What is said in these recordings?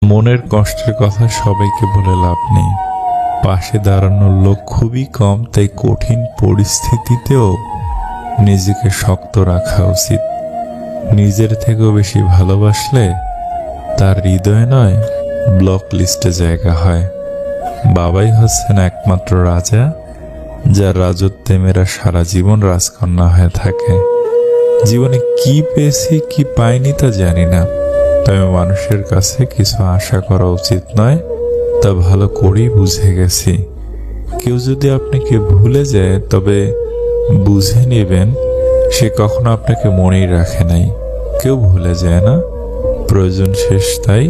মনের কষ্টের কথা সবাইকে বলে লাভ নেই। পাশে দাঁড়ানোর লোক খুবই কম, তাই কঠিন পরিস্থিতিতেও নিজেকে শক্ত রাখা উচিত। নিজের থেকেও বেশি ভালোবাসলে তার হৃদয় নয়, ব্লক লিস্টে জায়গা হয়। বাবাই হচ্ছেন একমাত্র রাজা, যার রাজত্বে মেয়েরা সারা জীবন রাজকন্যা হয়ে থাকে। জীবনে কি পেয়েছি কি পাইনি তা জানি না, তবে মানুষের কাছে কিছু আশা করা উচিত নয় তা ভালো করেই বুঝে গেছি। কেউ যদি আপনাকে ভুলে যায় তবে বুঝে নেবেন সে কখনো আপনাকে মনেই রাখে নাই। কেউ ভুলে যায় না, প্রয়োজন শেষ তাই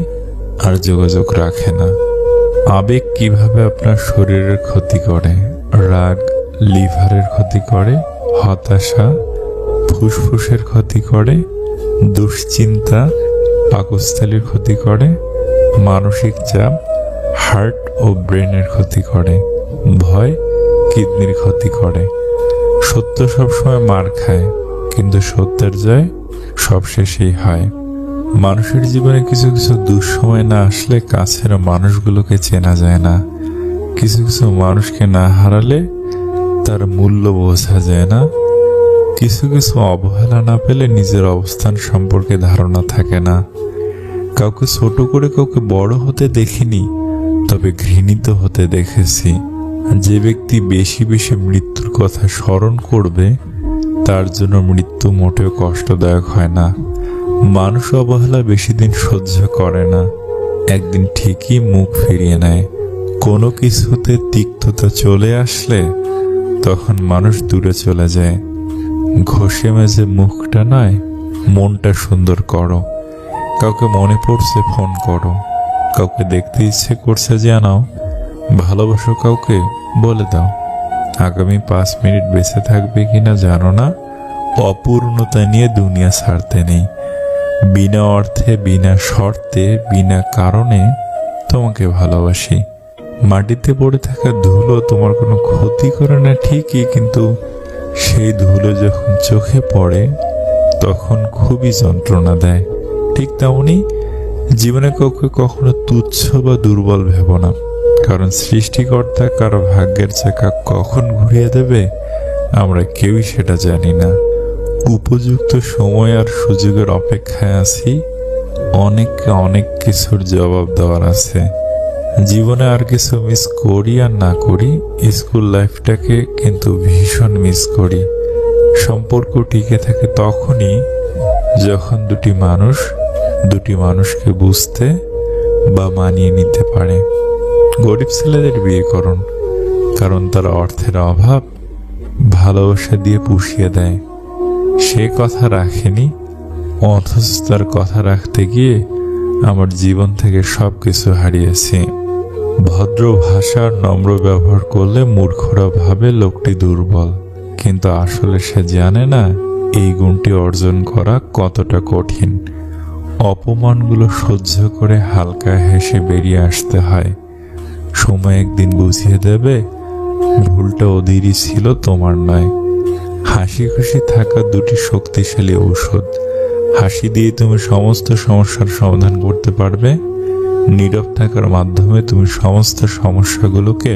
আর যোগাযোগ রাখে না। আবেগ কিভাবে আপনার শরীরের ক্ষতি করে। রাগ লিভারের ক্ষতি করে, হতাশা ফুসফুসের ক্ষতি করে, দুশ্চিন্তা পাকস্থলীর ক্ষতি করে, মানসিক চাপ হার্ট ও ব্রেনের ক্ষতি করে, ভয় কিডনির ক্ষতি করে। সত্য সবসময় মার খায়, কিন্তু সত্যের জয় সবশেষেই হয়। মানুষের জীবনে কিছু কিছু দুঃসময় না আসলে কাছের মানুষগুলোকে চেনা যায় না। কিছু কিছু মানুষকে না হারালে তার মূল্য বোঝা যায় না। কিছু কিছু অবহেলা না পেলে নিজের অবস্থান সম্পর্কে ধারণা থাকে না। কাউকে ছোট করে কাউকে বড় হতে দেখিনি, তবে ঘৃণিত হতে দেখেছি। যে ব্যক্তি বেশি বেশি মৃত্যুর কথা স্মরণ করবে তার জন্য মৃত্যু মোটেও কষ্টদায়ক হয় না। মানুষ অবহেলা বেশি দিন সহ্য করে না, একদিন ঠিকই মুখ ফিরিয়ে নেয়। কোনো কিছুতে তিক্ততা চলে আসলে তখন মানুষ দূরে চলে যায়। ঘষে মেজে মুখটা নয়, মনটা সুন্দর করো। কাউকে মনে পড়ছে ফোন করো, কাউকে দেখতে ইচ্ছে করছে জানাও। ভালোবাসো কাউকে বলে দাও। আগামী 5 মিনিট বেঁচে থাকবে কিনা জানো না, অপূর্ণতা নিয়ে দুনিয়া ছাড়তে নেই। বিনা অর্থে বিনা শর্তে বিনা কারণে তোমাকে ভালোবাসি। মাটিতে পড়ে থাকা ধুলো তোমার কোনো ক্ষতি করে না ঠিকই, কিন্তু সেই ধুলো যখন চোখে পড়ে তখন খুবই যন্ত্রণা দেয়। ঠিক তেমনি জীবনে কাউকে কখনো তুচ্ছ বা দুর্বল ভেবো না, কারণ সৃষ্টিকর্তা কারো ভাগ্যের চাকা কখন ঘুরিয়ে দেবে আমরা কেউই সেটা জানি না। উপযুক্ত সময় আর সুযোগের অপেক্ষায় আছি। অনেককে অনেক কিছুর জবাব দেওয়ার আছে। জীবনে আর কিছু মিস করি আর না করি, স্কুল লাইফটাকে কিন্তু ভীষণ মিস করি। সম্পর্ক টিকে থাকে তখনই যখন দুটি মানুষকে বুঝতে বা মানিয়ে নিতে পারে। গরিব ছেলেদের বিয়ে করুন, কারণ তারা অর্থের অভাব ভালোবাসা দিয়ে পুষিয়ে দেয়। সে কথা রাখেনি, অথচ তার কথা রাখতে গিয়ে আমার জীবন থেকে সবকিছু হারিয়েছি। ভদ্র ভাষা আর নম্র ব্যবহার করলে মূর্খরা ভাবে লোকটি দুর্বল, কিন্তু আসলে সে জানে না এই গুণটি অর্জন করা কতটা কঠিন। অপমানগুলো সহ্য করে হালকা হেসে বেরিয়ে আসতে হয়। সময় একদিন বুঝিয়ে দেবে ভুলটা ওদেরই ছিল, তোমার নয়। হাসি খুশি থাকা দুটি শক্তিশালী ঔষধ। হাসি দিয়ে তুমি সমস্ত সমস্যার সমাধান করতে পারবে, নীরব থাকার মাধ্যমে তুমি সমস্ত সমস্যাগুলোকে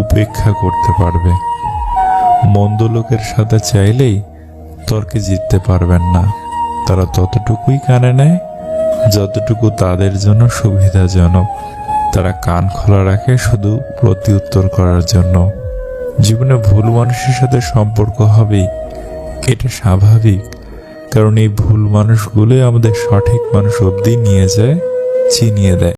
উপেক্ষা করতে পারবে। মন্দ লোকের সাথে চাইলেই তর্কে জিততে পারবেন না। তারা ততটুকুই কানে নেয় যতটুকু তাদের জন্য সুবিধাজনক। তারা কান খোলা রাখে শুধু প্রতিউত্তর করার জন্য। জীবনে ভুল মানুষের সাথে সম্পর্ক হবেই, এটা স্বাভাবিক, কারণ এই ভুল মানুষগুলোই আমাদের সঠিক মানুষ অবধি নিয়ে যায়, চিনিয়ে দেয়।